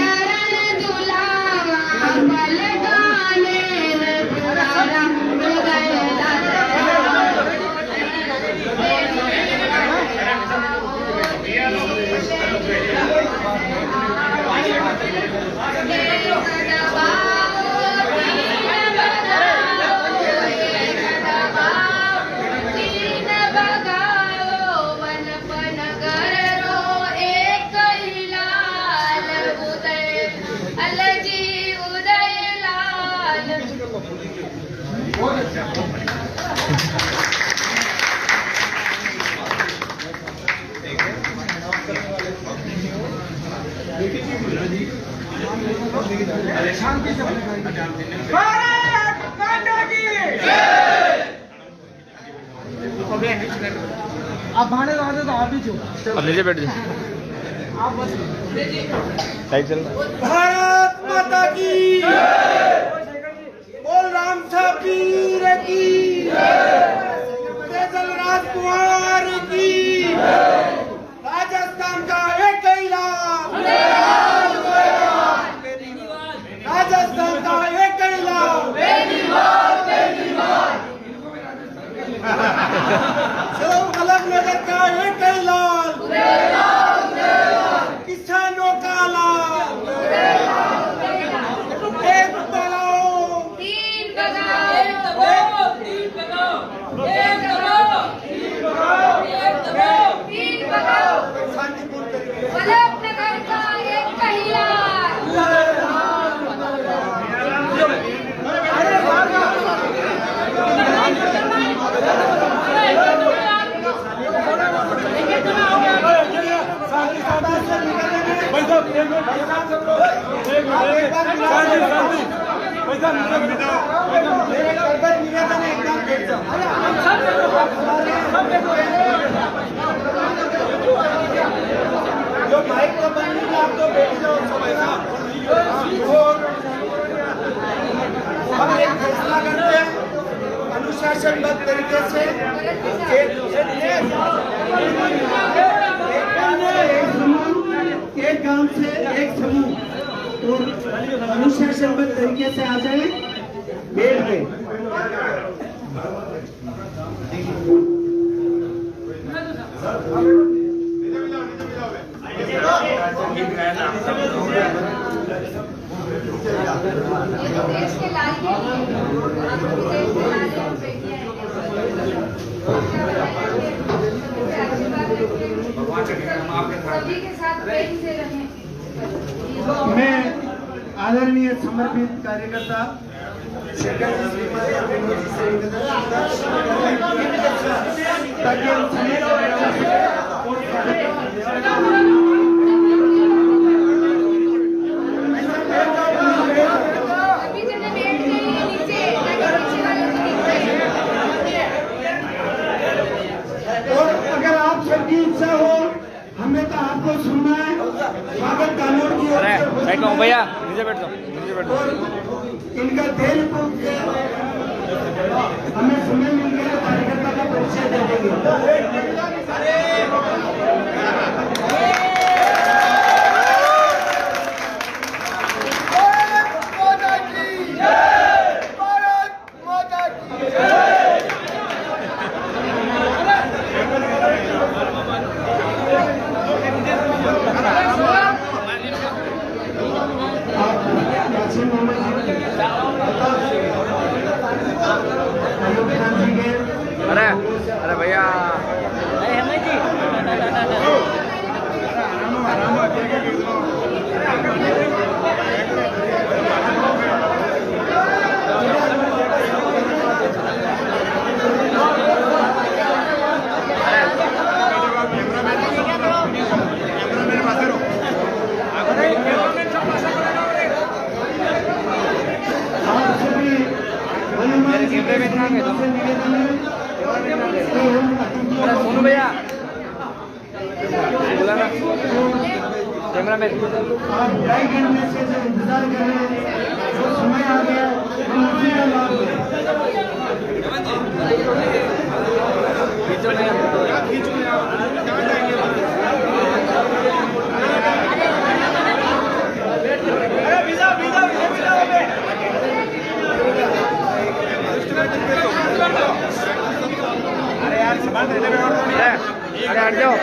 चरण दुला आप भाड़े लगा दे तो आप भी चलो, अब नीचे बैठ जाओ, आप बस साइड चल। भारत माता की बोल राम पीर की, तेजल राजकुमार की, राजस्थान का एक इलाम, राजस्थान का एक इलाम, अलगनगर का एक इलाम, किसानों का लाभ, एक बनाओ, तीन बनाओ, एक दबाओ, तीन बनाओ, एक दबाओ, तीन बनाओ, एक दबाओ, तीन बनाओ, शांतिपूर्ण तरीके से अलगनगर का एक कहिला। जो माइक तो बंद नहीं, आप तो बैठ जाओ समय साहब। हम एक फैसला करते हैं अनुशासनबद्ध तरीके से, एक गांव से एक समूह तो अनुशासनबद्ध तरीके से आ जाए, बैठ गए। देश के लाल सभी के साथ प्रेम से रहें। मैं आदरणीय समर्पित कार्यकर्ता शेखर जी श्रीमती अभिनव जी से ताकि हम सभी को अभी जने बैठ जाइए नीचे, ताकि नीचे वाले को दिखे। और अगर आप सबकी इच्छा हो, हमें तो आपको सुनना है। स्वागत कानून की ओर अरे से साइड में भैया, नीचे बैठ जाओ, नीचे बैठ जाओ। इनका दिल को हमें समय मिल गया, कार्यकर्ता का परिचय दे देंगे। अरे अरे भैया, सोनू भैया बोला ना, कैमरा मैन। आप ढाई घंटे से इंतजार कर रहे हैं, तो समय आ गया, हम उसी का लाभ लें। अरे यार सामान देने में और अरे हट जाओ,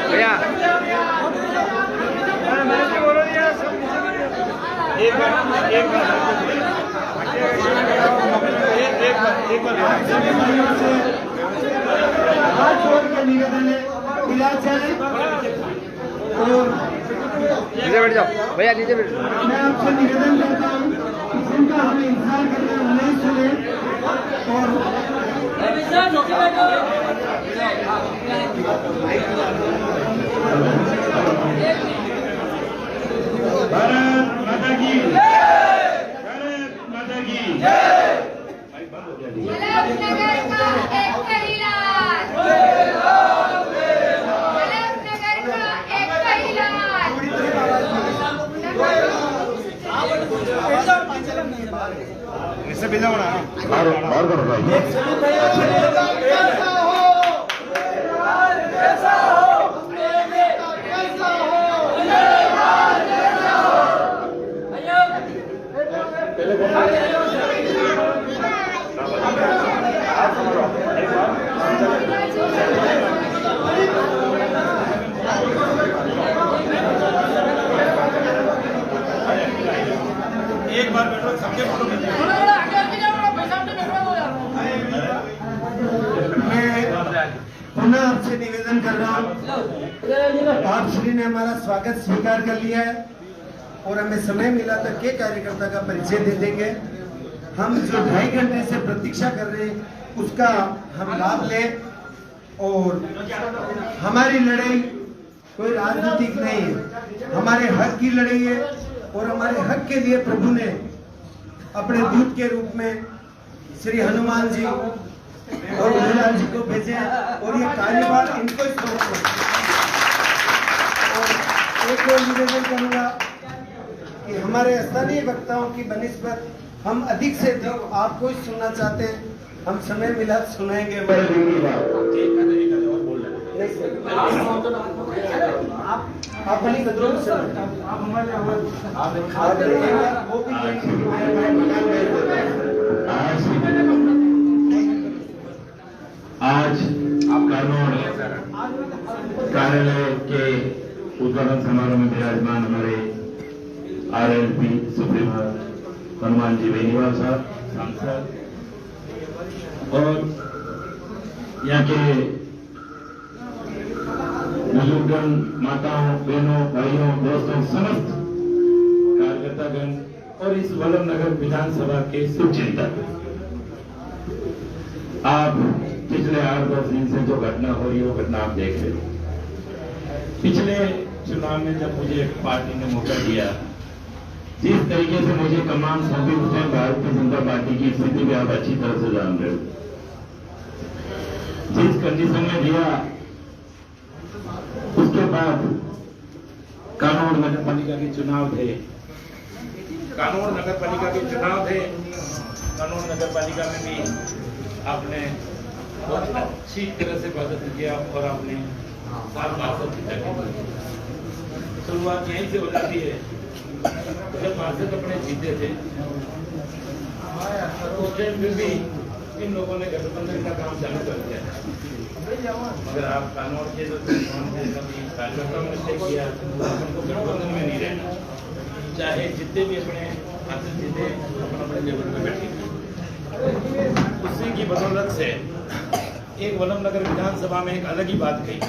भैया एक बार हाथ जोड़ के निवेदन है, इलाज चले और नीचे बैठ जाओ भैया, नीचे बैठ जाओ। मैं आपसे निवेदन करता हूँ कि जिनका हमें इंतजार कर रहे हैं नहीं सुने और भारत माता की भारत माता की वल्लभनगर का एक कैलाश, वल्लभनगर का एक कैलाश। इससे बिना बना एक बार बैठो सबके फोटो पुनः आपसे निवेदन कर रहा हूँ, आप श्री ने हमारा स्वागत स्वीकार कर लिया है और हमें समय मिला तो के कार्यकर्ता का परिचय दे देंगे। हम जो 2.5 घंटे से प्रतीक्षा कर रहे हैं उसका हम लाभ लें और हमारी लड़ाई कोई राजनीतिक नहीं है, हमारे हक की लड़ाई है और हमारे हक के लिए प्रभु ने अपने दूत के रूप में श्री हनुमान जी और भोलेलाल जी को भेजे और ये कार्यभार इनको ही समर्पित। और एक और निवेदन करूंगा कि हमारे स्थानीय वक्ताओं की बनिस्बत हम अधिक से अधिक आपको ही सुनना चाहते हैं, हम समय मिला सुनाएंगे। आप बनी कदरों से आप हमारे वो आज कानून कार्यालय के उद्घाटन समारोह में विराजमान हमारे आरएलपी सुप्रीमो हनुमान जी बेनीवाल साहब सांसद और यहाँ के बुजुर्गन, माताओं, बहनों, भाइयों, दोस्तों, समस्त कार्यकर्तागण और इस वल्लभनगर विधानसभा के शुभचिंतक, आप पिछले 8-10 दिन से जो घटना हो रही है वो घटना आप देख रहे हो। पिछले चुनाव में जब मुझे पार्टी ने मौका दिया, जिस तरीके से मुझे कमान सौंपी उसमें भारतीय जनता पार्टी की स्थिति भी आप अच्छी तरह से जान रहे हो। जिस कंडीशन में दिया उसके बाद कानून नगर पालिका के चुनाव थे, कानून नगर पालिका के चुनाव थे। कानून नगर पालिका में भी आपने बहुत अच्छी तरह से प्रदर्शन किया और आपने 7 पार्षद जीता। शुरुआत यहीं से हो जाती है। जब पार्षद अपने जीते थे उस टाइम फिर भी इन लोगों ने गठबंधन का काम चालू कर दिया। मगर आप कानून के जो कार्यकर्ताओं ने तय किया उनको गठबंधन में नहीं रहना, चाहे जितने भी अपने पार्षद जीते अपने लेवल पे बैठे। उसी की बदौलत से एक वल्लभनगर विधानसभा में एक अलग ही बात कही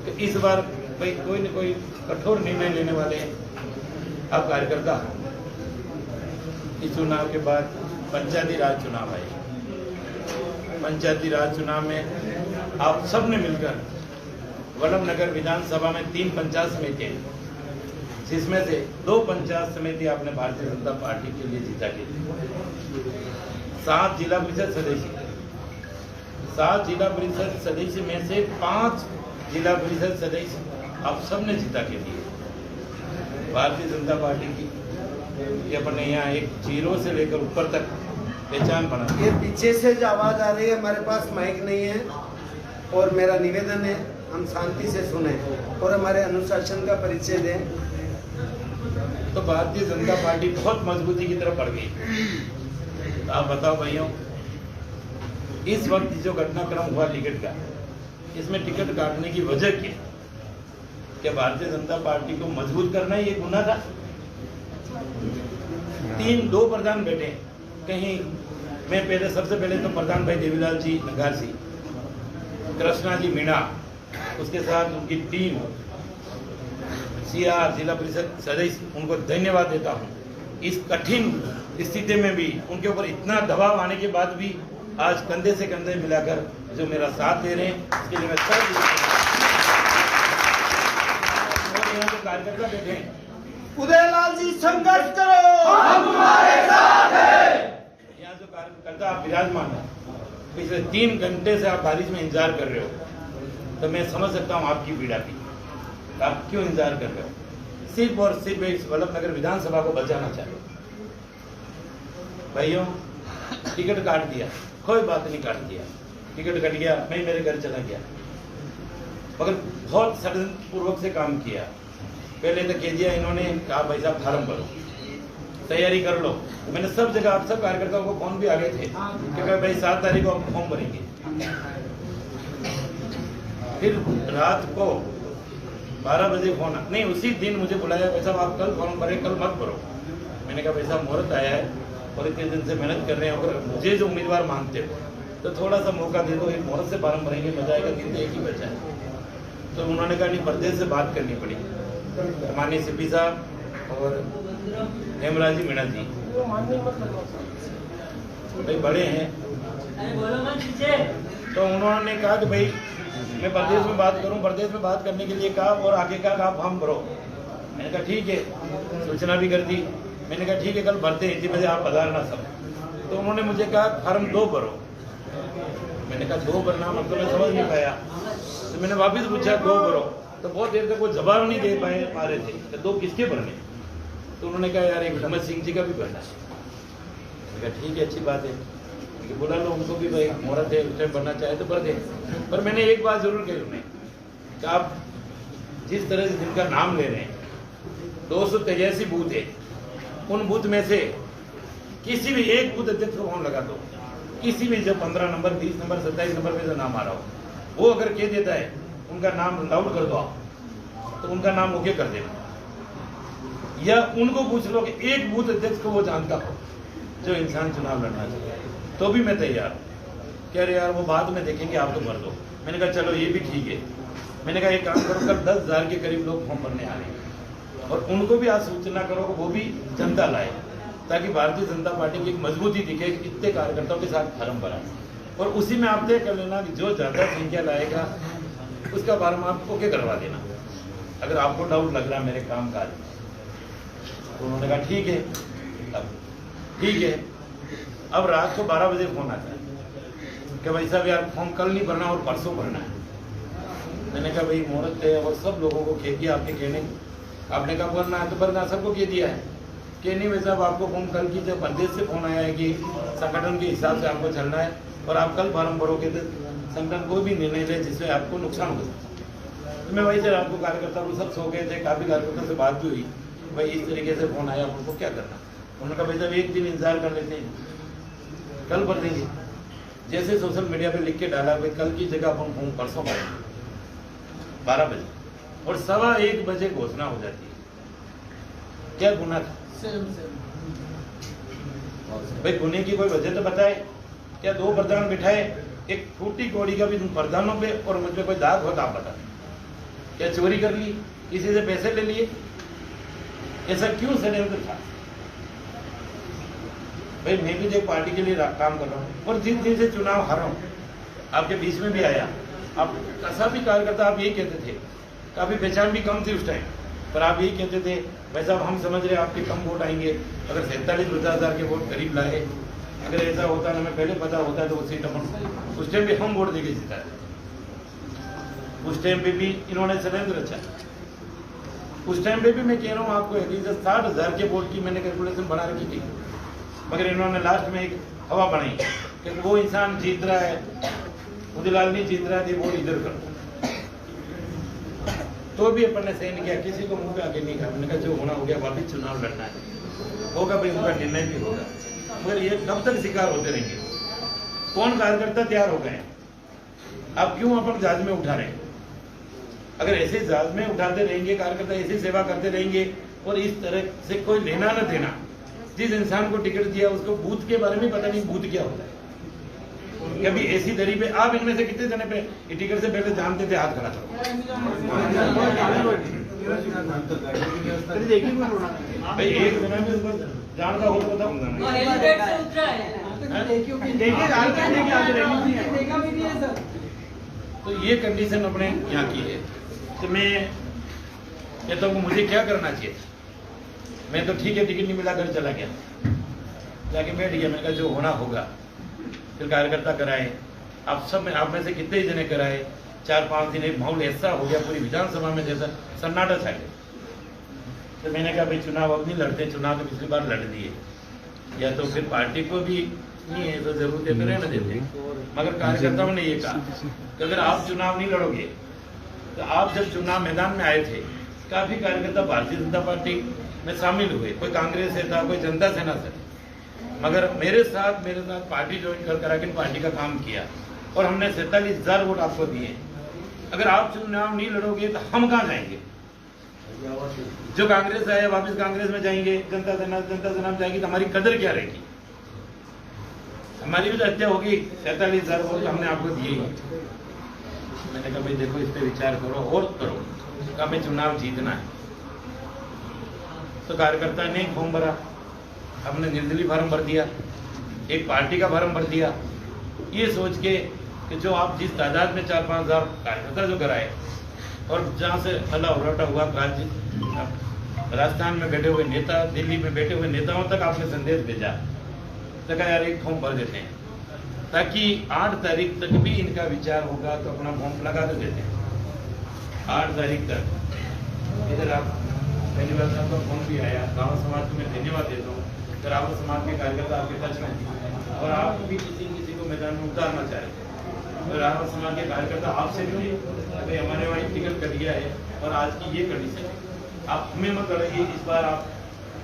कि इस बार भाई कोई न कोई कठोर निर्णय लेने वाले अब कार्यकर्ता। इस चुनाव के बाद पंचायती राज चुनाव आए। पंचायती राज चुनाव में आप सब ने मिलकर वल्लभनगर विधानसभा में 3 पंचायत समितियां, जिसमें से 2 पंचायत समिति आपने भारतीय जनता पार्टी के लिए जीता की। 7 जिला परिषद सदस्य, 7 जिला परिषद सदस्य में से 5 जिला परिषद सदस्य आप सबने जीता के दिए। भारतीय जनता पार्टी की अपने यहाँ एक 0 से लेकर ऊपर तक पहचान बना। ये पीछे से जो आवाज आ रही है, हमारे पास माइक नहीं है और मेरा निवेदन है हम शांति से सुने और हमारे अनुशासन का परिचय दें। तो भारतीय जनता पार्टी बहुत मजबूती की तरफ बढ़ गई। तो आप बताओ भाइयों, इस वक्त जो घटनाक्रम हुआ टिकट का, इसमें टिकट काटने की वजह क्या? क्या भारतीय जनता पार्टी को मजबूत करना ही एक गुनाह था? 2 प्रधान बैठे कहीं। मैं सबसे पहले तो प्रधान भाई देवीलाल जी नगासी, कृष्णा जी मीणा, उसके साथ उनकी टीम, सीआर जिला परिषद सदस्य उनको धन्यवाद देता हूँ। इस कठिन स्थिति में भी उनके ऊपर इतना दबाव आने के बाद भी आज कंधे से कंधे मिलाकर जो मेरा साथ दे रहे हैं, इसके लिए मैं सब यहाँ जो कार्यकर्ता बैठे हैं, उदयलाल जी संघर्ष करो, हम तुम्हारे साथ हैं। यहाँ जो कार्यकर्ता आप विराजमान है, पिछले 3 घंटे से आप बारिश में इंतजार कर रहे हो, तो मैं समझ सकता हूँ आपकी पीड़ा की। आप क्यों इंतजार कर रहे हो? सिर्फ और सिर्फ इस वल्लभनगर विधानसभा को बचाना चाहते हो। भाइयों, टिकट काट दिया, कोई बात नहीं, काट दिया, टिकट कट गया, मैं मेरे घर चला गया, मगर बहुत सडन पूर्वक से काम किया। पहले तो कह दिया इन्होंने, कहा भाई साहब फार्म भरो, तैयारी कर लो। मैंने सब जगह, आप सब कार्यकर्ताओं को फोन भी आ गए थे कि भाई 7 तारीख को आप फॉर्म भरेंगे। फिर रात को 12 बजे फोन, नहीं उसी दिन मुझे बुलाया, भाई साहब आप कल फॉर्म भरे, कल मत भरो। मैंने कहा भाई साहब मुहूर्त आया है और इतने दिन से मेहनत कर रहे हैं, अगर मुझे जो उम्मीदवार मानते हो तो थोड़ा सा मौका दे दो, एक मुहूर्त से फॉर्म भरेंगे, मजा आएगा, दिन एक ही बचा है। तो उन्होंने कहा नहीं, प्रदेश से बात करनी पड़ी। माननीय सीपी साहब और हेमराज जी मीणा जी भाई बड़े हैं, तो उन्होंने कहा कि भाई मैं प्रदेश में बात करूं। प्रदेश में बात करने के लिए कहा और आगे कहा फॉर्म भरो। मैंने कहा ठीक है, सूचना भी कर दी। मैंने कहा ठीक है, कल भरते हैं, इसी बजे आप पधारना सब। तो उन्होंने मुझे कहा फॉर्म 2 भरो। मैंने कहा 2 भरना मतलब मैं समझ नहीं पाया, तो मैंने वापिस पूछा 2 भरो, तो बहुत देर तक वो जवाब नहीं दे पा रहे थे कि 2 किसके भरने। तो उन्होंने कहा यार एक हिम्मत सिंह जी का भी भरना है। मैंने कहा ठीक है, अच्छी बात है, बुला लो उनको भी, भाई मुहूर्त है, उस टाइम बनना चाहे तो भर दे। पर मैंने एक बात जरूर कही उन्हें कि आप जिस तरह से जिनका नाम ले रहे हैं, 283 बूथ है, उन बूथ में से किसी भी एक बूथ अध्यक्ष को फोन लगा दो, किसी भी जो 15 नंबर, 20 नंबर, 27 नंबर में जो नाम आ रहा हो, वो अगर कह देता है उनका नाम लाउड कर दो आप, तो उनका नाम ओके कर देना। या उनको पूछ लो कि एक बूथ अध्यक्ष को वो जानता हो जो इंसान चुनाव लड़ना चाहता है, तो भी मैं तैयार। कह रहे यार वो बाद में देखेंगे, आप तो भर दो। मैंने कहा चलो ये भी ठीक है। मैंने कहा एक काम करो, कल 10,000 के करीब लोग फॉर्म भरने आ रहे हैं और उनको भी आज सूचना करो कि वो भी जनता लाए, ताकि भारतीय जनता पार्टी की एक मजबूती दिखे कि इतने कार्यकर्ताओं के साथ फॉर्म भरा। और उसी में आप तय कर लेना कि जो ज्यादा संख्या लाएगा उसका फॉर्म आप ओके करवा देना, अगर आपको डाउट लग रहा है मेरे काम काज। तो उन्होंने कहा ठीक है। अब ठीक है, अब रात को 12 बजे फोन आता है कि भाई साहब यार फॉर्म कल नहीं भरना और परसों भरना है। मैंने कहा भाई मुहूर्त है और सब लोगों को कह दिया आपने कहने, आपने कहा भरना है तो भरना, सबको कह दिया है कि नहीं भाई साहब आपको फॉर्म कल की, जब प्रदेश से फोन आया है कि संगठन के हिसाब से आपको चलना है और आप कल फॉर्म भरोगे तो संगठन कोई भी निर्णय ले जिसमें आपको नुकसान हो सकता है। तो मैं वही सर आपको कार्यकर्ता को सब सो गए थे, काफी कार्यकर्ता से बात भी हुई, भाई इस तरीके से फोन आया, आपको क्या करना। उन्होंने कहा भाई साहब एक दिन इंतजार कर लेते हैं, कल भर देंगे। जैसे सोशल मीडिया पे लिख के डाला भाई कल की जगह हम फॉर्म परसों भरेंगे 12 बजे, और 1:15 बजे घोषणा हो जाती है। क्या गुना था? भाई गुने की कोई वजह तो बताए। क्या 2 प्रधान बिठाए, एक टूटी कौड़ी का भी प्रधानों पे और मुझ पे कोई दाग होता आप बता। क्या चोरी कर ली, किसी से पैसे ले लिए, ऐसा क्यों षड्यंत्र था? भाई मैं भी एक पार्टी के लिए काम कर रहा हूँ और जिस दिन से चुनाव हारा हूँ, आपके बीच में भी आया, आप सभी कार्यकर्ता आप यही कहते थे, काफी पहचान भी कम थी उस टाइम, पर आप यही कहते थे भाई साहब हम समझ रहे आपके कम वोट आएंगे, अगर 47-50,000 के वोट करीब लाए, अगर ऐसा होता ना, हमें पहले पता होता तो वो सीट अपन उस टाइम भी हम वोट देके जीता है। उस टाइम पे भी इन्होंने षड्यंत्र रचा। उस टाइम पे भी मैं कह रहा हूँ आपको 60,000 के वोट की मैंने कैलकुलेशन बना रखी थी, मगर इन्होंने लास्ट में एक हवा बनाई कि वो इंसान जीत रहा है, उदयलाल नहीं जीत रहा है, वोट इधर कर। तो भी अपन ने सहन किया, किसी को मुंह पे आगे नहीं कहा। मैंने कहा जो होना हो गया, वापिस चुनाव लड़ना है, होगा भाई, उनका निर्णय भी होगा। मगर ये कब तक शिकार होते रहेंगे? कौन कार्यकर्ता तैयार हो गए? अब क्यों अपन जहाज में उठा रहे हैं? अगर ऐसे जहाज में उठाते रहेंगे, कार्यकर्ता ऐसी सेवा करते रहेंगे और इस तरह से कोई लेना न देना, जिस इंसान को टिकट दिया उसको बूथ के बारे में पता नहीं, बूथ क्या होता है, कभी ऐसी दरी पे आप इनमें से कितने जने पे टिकट से पहले जानते थे? हाथ खड़ा करो। भाई एक जने में जानता हो तो बताओ। और एलिवेट से उतरा है। देखा भी नहीं है सर। तो ये कंडीशन अपने यहाँ की है। तो मैं कहता हूँ मुझे क्या करना चाहिए? मैं तो ठीक है, टिकट नहीं मिला, घर चला गया, जाके बैठ गया। मैंने कहा जो होना होगा। फिर कार्यकर्ता कराए, आप में से कितने जने कराए। 4-5 दिन एक माहौल ऐसा हो गया पूरी विधानसभा में जैसा सन्नाटा छा गया। तो मैंने कहा भाई चुनाव अब नहीं लड़ते, चुनाव तो पिछली बार लड़ दिए, या तो फिर पार्टी को भी नहीं है तो जरूरत है तो रहने देते। मगर कार्यकर्ताओं ने ये कहा कि अगर आप चुनाव नहीं लड़ोगे, तो आप जब चुनाव मैदान में आए थे काफी कार्यकर्ता भारतीय जनता पार्टी में शामिल हुए, कोई कांग्रेस से था, कोई जनता सेना से, मगर मेरे साथ पार्टी ज्वाइन कर आके पार्टी का काम किया और हमने 47,000 वोट आपको दिए। अगर आप चुनाव नहीं लड़ोगे तो हम कहाँ जाएंगे? जो कांग्रेस आए वापस कांग्रेस में जाएंगे, जनता सेना में जाएंगी, तो हमारी कदर क्या रहेगी? हमारी भी तो हत्या होगी। 47,000 वोट हमने आपको दिए। मैंने कहा भाई देखो इस पे विचार करो और करो। कहा मैं चुनाव जीतना है। तो कार्यकर्ता ने फॉर्म भरा, हमने निर्दलीय फार्म भर दिया, एक पार्टी का फार्म भर दिया, ये सोच के कि जो आप जिस तादाद में 4-5 हज़ार कार्यकर्ता जो कराए, और जहाँ से हल्ला उराटा हुआ, राजस्थान में बैठे हुए नेता, दिल्ली में बैठे हुए नेताओं तक आपने संदेश भेजा, तो कहा यार एक फॉर्म भर देते हैं ताकि 8 तारीख तक भी इनका विचार होगा तो अपना फॉर्म लगा तो देते हैं। 8 तारीख तक इधर आप पहली बार आपका फोन भी आया। रावत समाज को मैं धन्यवाद देता हूँ। रावत समाज के कार्यकर्ता आपके टच में और आप भी किसी को मैदान में उतारना चाह रहे थे, और रावत समाज के कार्यकर्ता आपसे मिले, अभी हमारे वहाँ टिकट कर दिया है और आज की ये कंडीशन है, आप हमें मत लड़ाइए। इस बार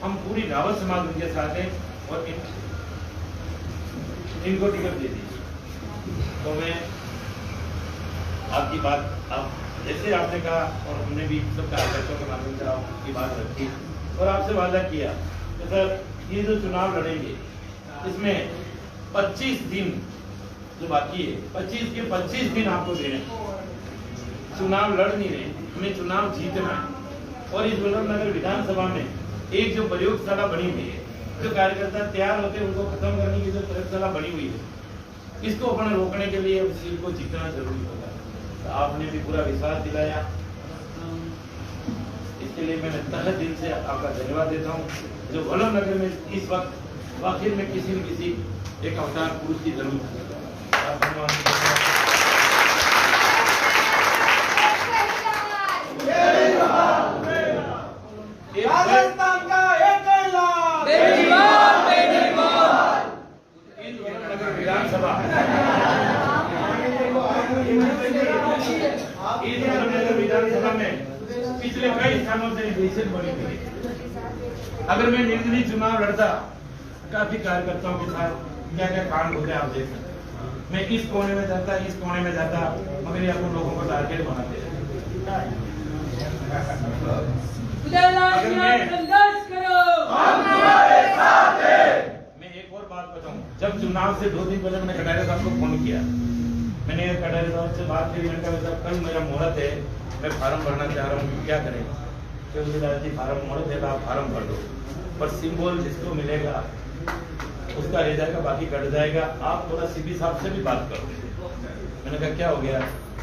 हम पूरी रावत समाज उनके साथ हैं और इनको टिकट दे दीजिए। तो मैं आपकी बात जैसे आपने कहा और हमने भी सब कार्यकर्ताओं के माध्यम से आपकी बात रखी और आपसे वादा किया कि सर ये जो चुनाव लड़ेंगे इसमें 25 दिन जो बाकी है, 25 के 25 दिन आपको देने। चुनाव लड़ नहीं रहे, हमें चुनाव जीतना है। और इस वल्लभनगर विधानसभा में एक जो प्रयोगशाला बनी हुई है, जो कार्यकर्ता तैयार होते हैं उनको खत्म करने की जो प्रयोगशाला बनी हुई है, इसको अपने रोकने के लिए उस सीट को जीतना जरूरी होगा। तो आपने भी पूरा विश्वास दिलाया, इसके लिए मैं तहे दिल से आपका धन्यवाद देता हूँ। जो वल्लभनगर में इस वक्त वाकई में किसी न किसी एक अवतार पुरुष की जरूरत है। राजस्थान का एक विधानसभा विधानसभा में पिछले कई स्थानों से बेहद बड़ी हुई। अगर मैं निर्दलीय चुनाव लड़ता, काफी कार्यकर्ताओं के साथ क्या क्या कांड होते आप देख सकते। मैं इस कोने में जाता, इस कोने में जाता, मगर ये आपको लोगों को टारगेट बनाते हैं। मैं एक और बात बताऊं, जब चुनाव से 2 दिन पहले मैंने कटारिया साहब को फोन किया, मैंने कटारिया साहब से बात की, मैंने कहा कल मेरा मुहूर्त है, मैं फार्म भरना चाह रहा हूँ, क्या करें? तो फार्म मुहूर्त है, आप फार्म भर दो, पर सिंबल जिसको मिलेगा उसका रह जाएगा, बाकी कट जाएगा। आप थोड़ा सीपी साहब से भी बात करो। मैंने कहा क्या हो गया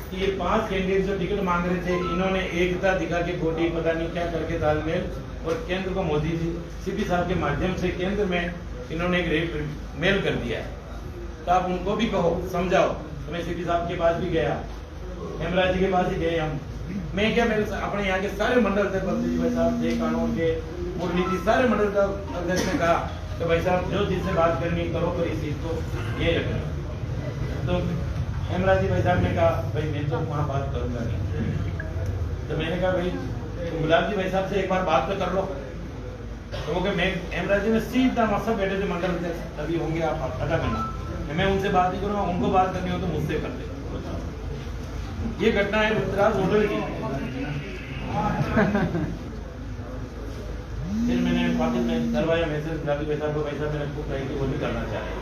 कि ये 5 कैंडिडेट जो टिकट मांग रहे थे, इन्होंने एकता दिखा के कोटी पता नहीं क्या करके तालमेल, और केंद्र को मोदी जी सीपी साहब के माध्यम से केंद्र में इन्होंने एक मेल कर दिया है। तो आप उनको भी कहो, समझाओ। तो मैं सीपी साहब के पास भी गया, हेमराज जी के पास ही गए हम। मैं क्या, मेरे अपने यहाँ के सारे मंडल थे, बल्दी भाई साहब थे, कानून के मुरली जी, सारे मंडल का अध्यक्ष ने कहा तो भाई साहब जो जिससे बात करनी करो, पर इस चीज को ये रखना। तो हेमराज जी भाई साहब ने कहा भाई मैं तो वहाँ बात करूंगा नहीं। तो मैंने कहा भाई गुलाब जी भाई साहब से एक बार बात तो कर लो। तो वो मैं हेमराज जी में सीधा मकसद बैठे थे मंडल से, तभी होंगे आप पता करना। मैं उनसे बात नहीं करूँगा, उनको बात करनी हो तो मुझसे कर दे। ये घटना है रुद्राज होटल की। फिर मैंने वापस में करवाया मैसेज गुलाबी भाई साहब को, भाई साहब मैंने खूब कही कि वो भी करना चाह रहे।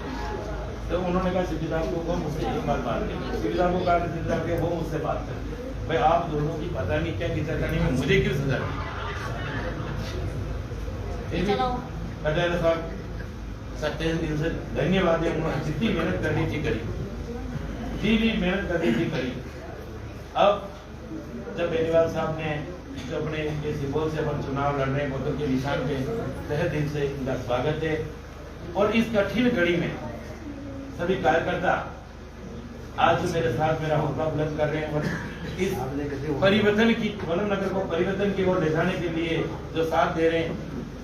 तो उन्होंने कहा सिद्धि साहब को वो मुझसे एक बार बात करें, सिद्धि साहब को कहा सिद्धि साहब के वो मुझसे बात करें, भाई आप दोनों की पता नहीं क्या खिंचातानी में मुझे क्यों सजा दी। कटारे साहब सत्य दिल से धन्यवाद है, उन्होंने जितनी मेहनत करनी थी करी, जितनी मेहनत करनी थी करी। अब जब बेनीवाल साहब ने जो अपने ये सिंबल से अपन चुनाव लड़ रहे हैं बोतल के निशान पे, तहे दिल से इनका स्वागत है। और इस कठिन घड़ी में सभी कार्यकर्ता आज जो मेरे साथ मेरा हौसला बुलंद कर रहे हैं, इस परिवर्तन की वलन नगर को परिवर्तन की ओर ले जाने के लिए जो साथ दे रहे हैं,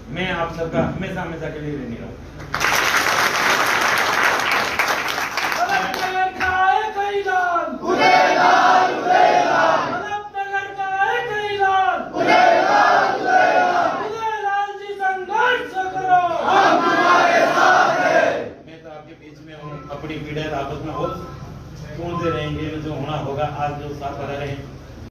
मैं आप सबका हमेशा हमेशा के लिए ऋणी रहूं। अपनी पीड़ा आपस में और सुनते रहेंगे, जो होना होगा। आज जो साथ रहे हैं